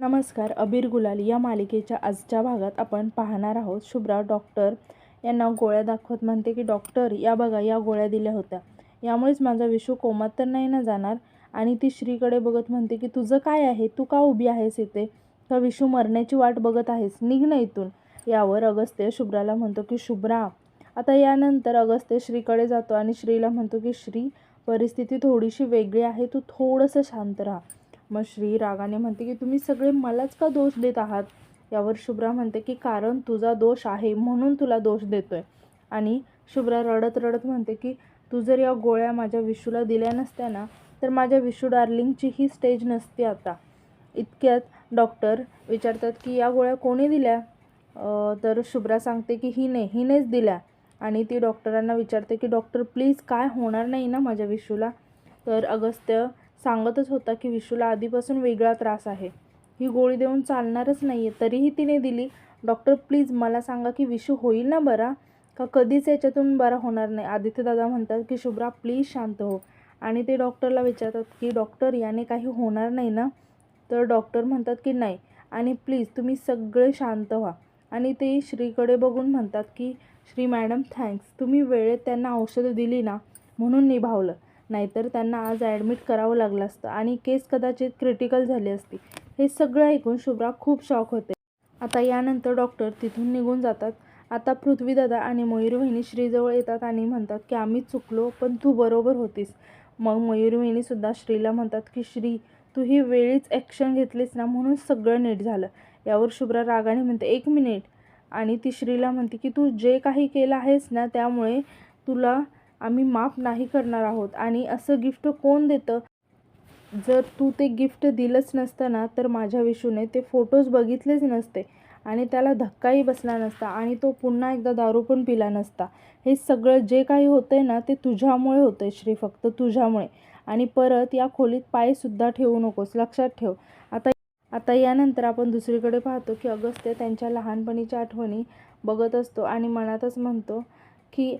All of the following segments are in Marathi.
नमस्कार. अबीर गुलाल या मालिकेच्या आजच्या भागात आपण पाहणार आहोत. शुभ्रा डॉक्टर यांना गोळ्या दाखवत म्हणते की डॉक्टर या बघा, या गोळ्या दिल्या होत्या, यामुळेच माझा विशू कोमात तर नाही ना जाणार. आणि ती श्रीकडे बघत म्हणते की तुझं काय आहे, तू का उभी आहेस इथे, का विशू मरण्याची वाट बघत आहेस, निघ ना इथून. यावर अगस्त्य शुभ्राला म्हणतो की शुभ्रा. आता यानंतर अगस्त्य श्रीकडे जातो आणि श्रीला म्हणतो की श्री, परिस्थिती थोडीशी वेगळी आहे, तू थोडंसं शांत राहा. मग श्री रागाने म्हणते की तुम्ही सगळे मलाच का दोष देत आहात. यावर शुभ्रा म्हणते की कारण तुझा दोष आहे म्हणून तुला दोष देतोय. आणि शुभ्रा रडत रडत म्हणते की तू जर या गोळ्या माझ्या विशूला दिल्या नसत्या ना, तर माझ्या विशू डार्लिंगची ही स्टेज नसती आता. इतक्यात डॉक्टर विचारतात की या गोळ्या कोणी दिल्या. तर शुभ्रा सांगते की हिनेच दिल्या. आणि ती डॉक्टरांना विचारते की डॉक्टर प्लीज, काय होणार नाही ना माझ्या विशूला. तर अगस्त्य सांगतच होता की विशूला आधीपासून वेगळा त्रास आहे, ही गोळी देऊन चालणारच नाही आहे, तरीही तिने दिली. डॉक्टर प्लीज मला सांगा की विशू होईल ना बरा, का कधीच याच्यातून बरा होणार नाही. आदित्यदादा म्हणतात की शुभ्रा प्लीज शांत हो. आणि ते डॉक्टरला विचारतात की डॉक्टर याने काही होणार नाही ना. तर डॉक्टर म्हणतात की नाही, आणि प्लीज तुम्ही सगळे शांत व्हा. आणि ते श्रीकडे बघून म्हणतात की श्री मॅडम थँक्स, तुम्ही वेळेत त्यांना औषधं दिली ना म्हणून निभावलं, नाहीतर त्यांना आज ॲडमिट करावं लागलं असतं आणि केस कदाचित क्रिटिकल झाली असती. हे सगळं ऐकून शुभ्रा खूप शॉक होते. आता यानंतर डॉक्टर तिथून निघून जातात. आता पृथ्वीदादा आणि मयूरवहिनी श्रीजवळ येतात आणि म्हणतात की आम्ही चुकलो, पण तू बरोबर होतीस. मग मयूरवहिनीसुद्धा श्रीला म्हणतात की श्री, तू ही वेळीच ॲक्शन घेतलीस ना म्हणून सगळं नीट झालं. यावर शुभ्रा रागाने म्हणते 1 मिनिट. आणि ती श्रीला म्हणते की तू जे काही केलं आहेस ना, त्यामुळे तुला आम्ही माफ नाही करणार आहोत. आणि असं गिफ्ट कोण देतं. जर तू ते गिफ्ट दिलंच नसतं ना, तर माझ्या विशूने ते फोटोज बघितलेच नसते आणि त्याला धक्काही बसला नसता आणि तो पुन्हा एकदा दारू पण पिला नसता. हे सगळं जे काही होतंय ना, ते तुझ्यामुळे होतंय श्री, फक्त तुझ्यामुळे. आणि परत या खोलीत पायसुद्धा ठेवू नकोस, लक्षात ठेव. आता यानंतर आपण दुसरीकडे पाहतो की अगस्त्य त्यांच्या लहानपणीच्या आठवणी बघत असतो आणि मनातच म्हणतो की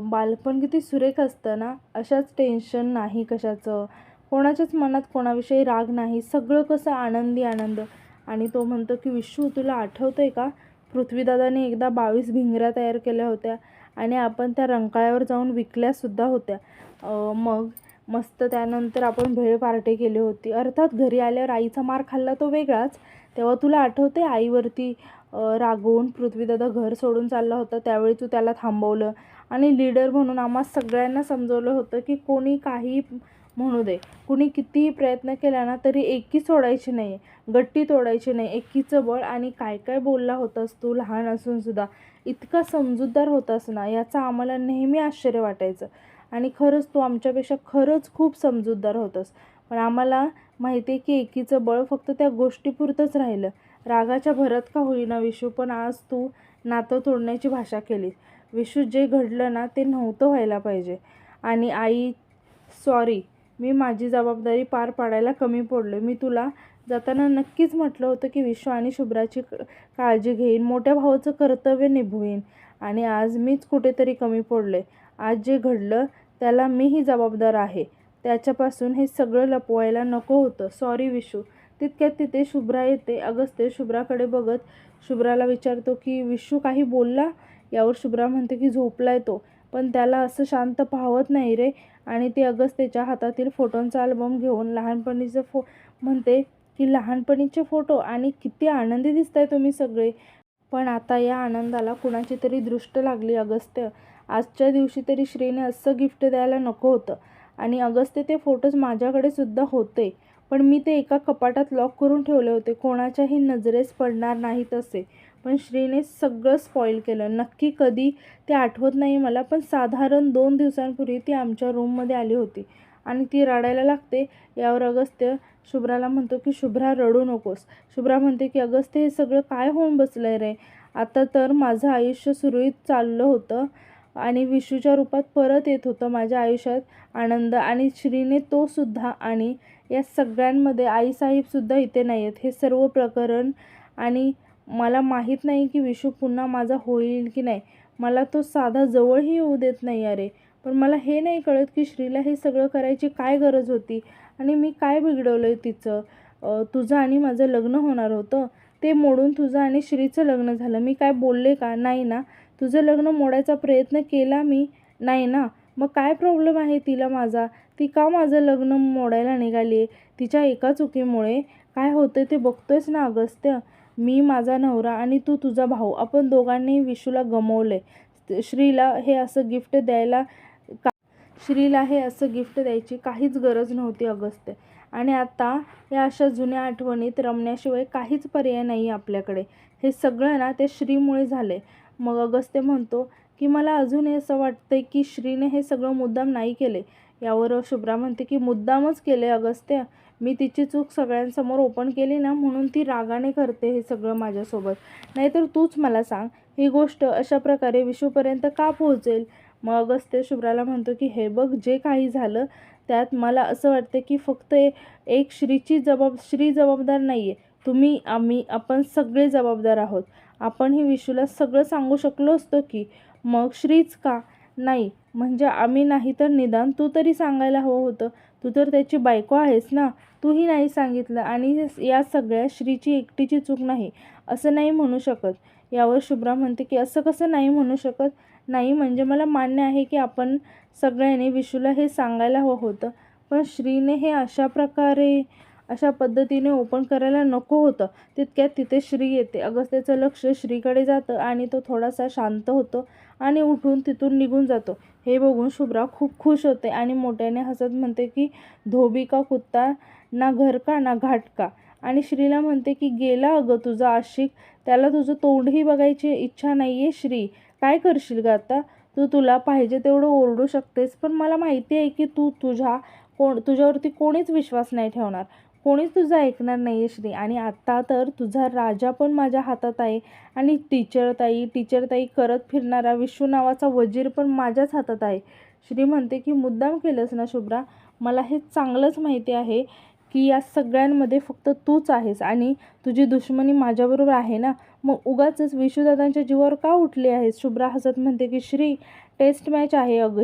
बालपण किती सुरेख असतं ना, अशाच टेन्शन नाही कशाचं, कोणाच्याच मनात कोणाविषयी राग नाही, सगळं कसं आनंदी आनंद. आणि तो म्हणतो की विशू, तुला आठवतं आहे का, पृथ्वीदादाने एकदा 22 भिंगऱ्या तयार केल्या होत्या आणि आपण त्या रंकाळ्यावर जाऊन विकल्यासुद्धा होत्या. मग मस्त त्यानंतर आपण भेळ पार्टी केली होती. अर्थात घरी आल्यावर आईचा मार खाल्ला तो वेगळाच. तेव्हा तुला आठवते आईवरती रागवून पृथ्वीदादा घर सोडून चालला होता, त्यावेळी तू त्याला थांबवलं आणि लीडर म्हणून आम्हा सगळ्यांना समजवलं होतं की कोणी काही म्हणू दे, कुणी कितीही प्रयत्न केला ना, तरी एकी सोडायची नाही, गट्टी तोडायची नाही, एकीचं बळ. आणि काय काय बोलला होतास तू लहान असूनसुद्धा, इतका समजूतदार होतास ना, याचं आम्हाला नेहमी आश्चर्य वाटायचं. आणि खरंच तू आमच्यापेक्षा खरंच खूप समजूतदार होतास. पण आम्हाला माहिती आहे की एकीचं बळ फक्त त्या गोष्टीपुरतंच राहिलं, रागाच्या भरात का होईना विशू, पण आज तू नातं तोडण्याची भाषा केलीस. विशू, जे घडलं ना ते नव्हतं व्हायला पाहिजे. आणि आई सॉरी, मी माझी जबाबदारी पार पाडायला कमी पडलो. मी तुला जाताना नक्कीच म्हटलं होतं की विशू आणि शुभ्राची काळजी घेईन, मोठ्या भावाचं कर्तव्य निभवेन, आणि आज मीच कुठेतरी कमी पडले. आज जे घडलं त्याला मीही जबाबदार आहे, त्याच्यापासून हे सगळं लपवायला नको होतं, सॉरी विशू. तितक्यात तिथे शुभ्रा येते. अगस्त्य शुभ्राकडे बघत शुभ्राला विचारतो की विशू काही बोलला. यावर शुभ्रा म्हणते की झोपलाय तो, पण त्याला असं शांत पाहवत नाही रे. आणि ती अगस्त्यच्या हातातील फोटोंचा अल्बम घेऊन लहानपणीचं म्हणते की लहानपणीचे फोटो, आणि किती आनंदी दिसताय तुम्ही सगळे. पण आता या आनंदाला कुणाची तरी दृष्ट लागली. अगस्त्य, आजच्या दिवशी तरी श्रीने असं गिफ्ट द्यायला नको होतं. आणि अगस्त्य, ते फोटोज माझ्याकडे सुद्धा होते, पण मी ते एका कपाटात लॉक करून ठेवले होते, कोणाच्याही नजरेस पडणार नाहीत असे. पण श्रीने सगळं स्पॉईल केलं. नक्की कधी ते आठवत नाही मला, पण साधारण 2 दिवसांपूर्वी ती आमच्या रूममध्ये आली होती आणि ती रडायला लागते. यावर अगस्त्य शुभ्राला म्हणतो की शुभ्रा, रडू नकोस. शुभ्रा म्हणते की अगस्त्य, हे सगळं काय होऊन बसलंय रे. आता तर माझं आयुष्य सुरळीत चाललं होतं आणि विशूच्या रूपात परत येत होतं माझ्या आयुष्यात आनंद, आणि श्रीने तो सुद्धा. आणि या सगळ्यांमध्ये आईसाहेबसुद्धा इथे नाही आहेत. हे सर्व प्रकरण, आणि मला माहीत नाही की विशू पुन्हा माझा होईल की नाही. मला तो साधा जवळही येऊ देत नाही अरे. पण मला हे नाही कळत की श्रीला हे सगळं करायची काय गरज होती आणि मी काय बिघडवलं आहे तिचं. तुझं आणि माझं लग्न होणार होतं, ते मोडून तुझं आणि श्रीचं लग्न झालं. मी काय बोलले का? नाही ना. तुझं लग्न मोडायचा प्रयत्न केला मी? नाही ना. मग काय प्रॉब्लेम आहे तिला माझा? ती का माझं लग्न मोडायला निघाली आहे? तिच्या एका चुकीमुळे काय होतं ते बघतोयस ना अगस्त्य. मी, माझा नवरा आणि तू तुझा भाऊ, आपण दोघांनी विशूला गमावले. श्रीला हे असं गिफ्ट द्यायला श्रीला हे असं गिफ्ट द्यायची काहीच गरज नव्हती अगस्त्य. आणि आता या अशा जुन्या आठवणीत रमण्याशिवाय काहीच पर्याय नाही आपल्याकडे. हे सगळं ना ते श्रीमुळे झाले. मग अगस्त्य म्हणतो की मला अजूनही असं वाटतंय की श्रीने हे सगळं मुद्दाम नाही केले. यावर शुभ्रा म्हणते की मुद्दामच केले अगस्त्य. मी तिची चूक सगळ्यांसमोर ओपन केली ना, म्हणून ती रागाने करते हे सगळं माझ्यासोबत. नाहीतर तूच मला सांग, ही गोष्ट अशा प्रकारे विशूपर्यंत का पोहोचेल? मग अगस्त्य शुभ्राला म्हणतो की हे बघ, जे काही झालं त्यात मला असं वाटतं की फक्त एक श्री जबाबदार नाही आहे. तुम्ही, आम्ही, आपण सगळे जबाबदार आहोत. आपणही विशूला सगळं सांगू शकलो असतो की. मग श्रीच का नाही? म्हणजे आम्ही नाही तर निदान तू तरी सांगायला हवं होतं. तू तर त्याची बायको आहेस ना. तूही नाही सांगितलं. आणि या सगळ्या श्रीची एकटीची चूक नाही असं नाही म्हणू शकत. यावर शुभ्रा म्हणते की असं कसं नाही म्हणू शकत? नाही म्हणजे मला मान्य आहे की आपण सगळ्यांनी विशूला हे सांगायला हवं होतं, पण श्रीने हे अशा पद्धतीने ओपन करायला नको होतं. तितक्यात तिथे श्री येते. अगस्त्याचं लक्ष श्रीकडे जातं आणि तो थोडासा शांत होतो आणि उठून तिथून निघून जातो. हे बघून शुभ्रा खूप खुश होते आणि मोठ्याने हसत म्हणते की धोबी का कुत्ता, ना घर का ना घाट का. आणि श्रीला म्हणते की गेला अगं तुझा आशिक, त्याला तुझं तोंडही बघायची इच्छा नाही आहे. श्री, काय करशील गं आता? तुला पाहिजे तेवढं ओरडू शकतेस, पण मला माहिती आहे की तुझ्यावरती कोणीच विश्वास नाही ठेवणार. कोणीच तुझं ऐकणार नाही आहे श्री. आणि आत्ता तर तुझा राजा पण माझ्या हातात आहे आणि टीचर ताई करत फिरणारा विशू नावाचा वजीर पण माझ्याच हातात आहे. श्री म्हणते की मुद्दाम केलंस ना शुभ्रा? मला हे चांगलंच माहिती आहे की या सगळ्यांमध्ये फक्त तूच आहेस आणि तुझी दुश्मनी माझ्याबरोबर आहे ना. मग उगाचच विशूदादांच्या जीवावर का उठली आहेस? शुभ्रा हसत म्हणते की श्री, टेस्ट मॅच आहे अगं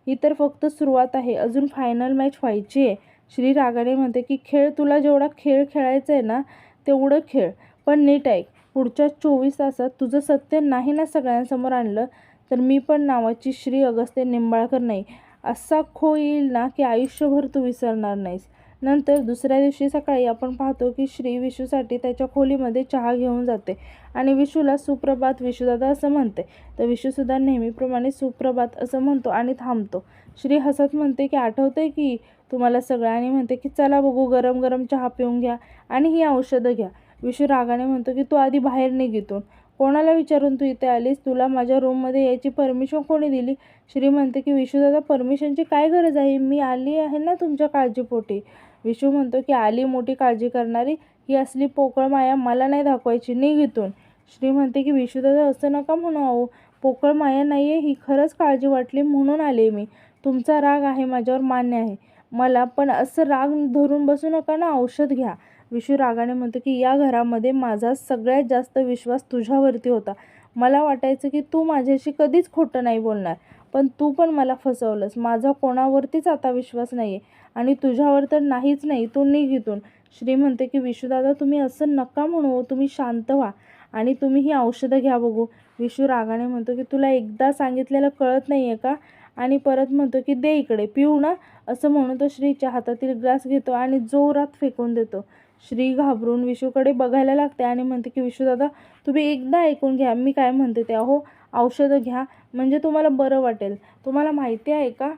ही तर फक्त सुरुवात आहे. अजून फायनल मॅच व्हायची आहे. श्री रागाने म्हणते की तुला जेवढा खेळ खेळायचा आहे ना तेवढं खेळ, पण नीट ऐक. पुढच्या 24 तासात तुझं सत्य नाही ना सगळ्यांसमोर आणलं तर मी पण नावाची श्री अगस्त्य निंबाळकर नाही. असा खो येईल ना की आयुष्यभर तू विसरणार नाहीस. नंतर दुसऱ्या दिवशी सकाळी आपण पाहतो की श्री विशूसाठी त्याच्या खोलीमध्ये चहा घेऊन जाते आणि विशूला सुप्रभात विशूदादा असं म्हणते. तर विशूसुद्धा नेहमीप्रमाणे सुप्रभात असं म्हणतो आणि थांबतो. श्री हसत म्हणते की आठवतंय की तुम्हाला सगळं, आणि म्हणते की चला बघू, गरम गरम चहा पिऊन घ्या आणि ही औषधं घ्या. विशू रागाने म्हणतो की तू आधी बाहेर निघ इथून. कोणाला विचारून तू इथे आलीस? तुला माझ्या रूममध्ये यायची परमिशन कोणी दिली? श्री म्हणते की विशूदादा, परमिशनची काय गरज आहे? मी आली आहे ना तुमच्या काळजीपोटी. विशू म्हणतो की आली मोठी काळजी करणारी, ही असली पोकळ माया मला नाही दाखवायची, निघ इथून. श्री म्हणते की विशूदादा असं नका म्हणू अहो, पोकळ माया नाही आहे ही, खरंच काळजी वाटली म्हणून आले मी. तुमचा राग आहे माझ्यावर, मान्य आहे मला, पण असं राग धरून बसू नका ना, औषध घ्या. विशू रागाने म्हणतो की या घरामध्ये माझा सगळ्यात जास्त विश्वास तुझ्यावरती होता. मला वाटायचं की तू माझ्याशी कधीच खोटं नाही बोलणार, पण तू पण मला फसवलंस. माझा कोणावरतीच आता विश्वास नाही आहे आणि तुझ्यावर तर नाहीच नाही. तू निघ इथून. श्री म्हणते की विशूदादा तुम्ही असं नका म्हणू, तुम्ही शांत व्हा आणि तुम्ही ही औषधं घ्या बघू. विशू रागाने म्हणतो की तुला एकदा सांगितलेलं कळत नाही आहे का? आणि परत म्हणतो की दे इकडे, पिऊ ना. असं म्हणून तो श्रीच्या हातातील ग्लास घेतो आणि जोरात फेकून देतो. श्री घाबरून विशूकडे बघायला लागते आणि म्हणते की विशूदादा तुम्ही एकदा ऐकून घ्या मी काय म्हणते ते. अहो, औषधं घ्या म्हणजे तुम्हाला बरं वाटेल. तुम्हाला माहिती आहे का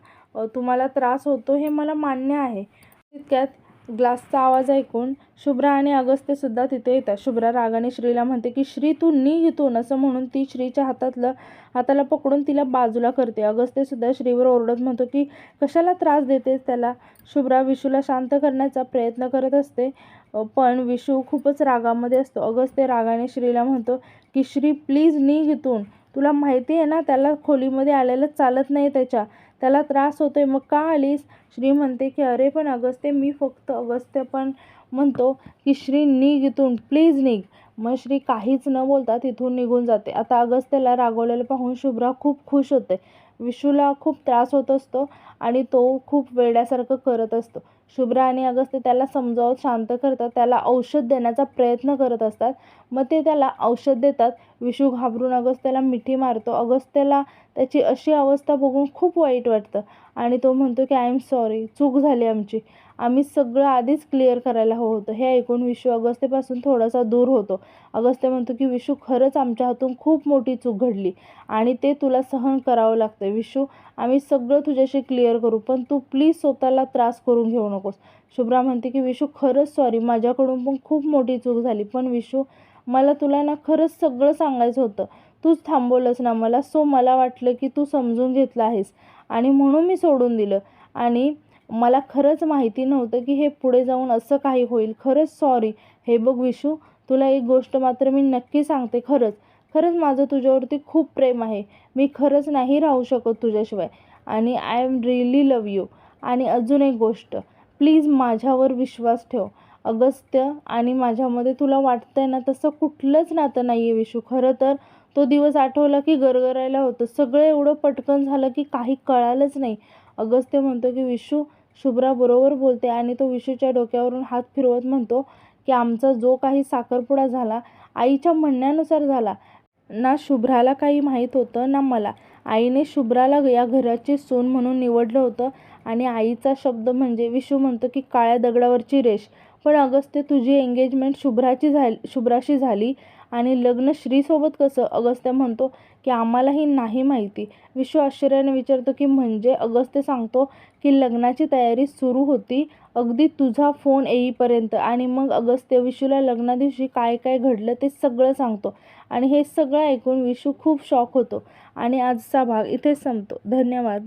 तुम्हाला त्रास होतो हे मला मान्य आहे. तितक्यात ग्लासचा आवाज ऐकून शुभ्रा आणि अगस्त्यसुद्धा तिथे येतात. शुभ्रा रागाने श्रीला म्हणते की श्री तू निघ इथून. असं म्हणून ती श्रीच्या हाताला पकडून तिला बाजूला करते. अगस्त्यसुद्धा श्रीवर ओरडत म्हणतो की कशाला त्रास देतेस त्याला. शुभ्रा विशूला शांत करण्याचा प्रयत्न करत असते, पण विशू खूपच रागामध्ये असतो. अगस्त्य रागाने श्रीला म्हणतो की श्री प्लीज निघ इथून. तुला माहिती आहे ना त्याला खोलीमध्ये आलेलं चालत नाही, त्याला त्रास होतोय, मग का आलीस? श्री म्हणते की अरे पण अगस्त्य अगस्त्य पण म्हणतो की श्री निघ इथून, प्लीज निघ. मग श्री काहीच न बोलता तिथून निघून जाते. आता अगस्त्यला रागवलेलं पाहून शुभ्रा खूप खुश होते. विशूला खूप त्रास होत असतो आणि तो खूप वेड्यासारखं करत असतो. शुभ्रा आणि अगस्त्य त्याला समजावून शांत करतात, त्याला औषध देण्याचा प्रयत्न करत असतात. मग ते त्याला औषध देतात. विशू घाबरून अगस्त्याला मिठी मारतो. अगस्त्याला त्याची अशी अवस्था बघून खूप वाईट वाटतं आणि तो म्हणतो की आय एम सॉरी, चूक झाली आमची, आम्ही सगळं आधीच क्लिअर करायला हवं होतं. हे ऐकून विशू अगस्त्यपासून थोडासा दूर होतो. अगस्त्य म्हणतो की विशू, खरंच आमच्या हातून खूप मोठी चूक घडली आणि ते तुला सहन करावं लागतं. विशू, आम्ही सगळं तुझ्याशी क्लिअर करू, पण तू प्लीज स्वतःला त्रास करून घेऊ नकोस. शुभ्रा म्हणते की विशू, खरंच सॉरी, माझ्याकडून पण खूप मोठी चूक झाली. पण विशू, मला तुला ना खरंच सगळं सांगायचं होतं, तूच थांबवलंस ना मला. सो मला वाटलं की तू समजून घेतलं आहेस आणि म्हणून मी सोडून दिलं आणि मला खरंच माहिती नव्हतं की हे पुढे जाऊन असं काही होईल. खरंच सॉरी. हे बघ विशू, तुला एक गोष्ट मात्र मी नक्की सांगते, खरंच खरंच माझं तुझ्यावरती खूप प्रेम आहे. मी खरंच नाही राहू शकत तुझ्याशिवाय आणि I am really love you. आणि अजून एक गोष्ट, प्लीज माझ्यावर विश्वास ठेव. अगस्त्य आणि माझ्यामध्ये तुला वाटतंय ना तसं कुठलंच नातं नाही आहे विशू. खरं तर तो दिवस आठवला की गरगरायला होतं. सगळं एवढं पटकन झालं की काही कळालंच नाही. अगस्त्य म्हणतो की विशू, शुभ्रा बरोबर बोलते आणि तो विशूच्या डोक्यावरून हात फिरवत म्हणतो की आमचा जो काही साखरपुडा झाला आईच्या म्हणण्यानुसार झाला. ना शुभ्राला काही माहीत होतं ना मला. आईने शुभ्राला या घराची सून म्हणून निवडलं होतं आणि आईचा शब्द म्हणजे, विशू म्हणतो की काळ्या दगडावरची रेष. पण अगस्त्य, तुझी एंगेजमेंट शुभ्राशी झाली आणि लग्न श्रीसोबत कसं? अगस्त्य म्हणतो की आम्हालाही नाही माहिती. विशू आश्चर्याने विचारतो की म्हणजे? अगस्त्य सांगतो की लग्नाची तयारी सुरू होती अगदी तुझा फोन येईपर्यंत. आणि मग अगस्त्य विशूला लग्नादिवशी काय काय घडलं ते सगळं सांगतो आणि हे सगळं ऐकून विशू खूप शॉक होतो. आणि आजचा भाग इथेच संपतो. धन्यवाद.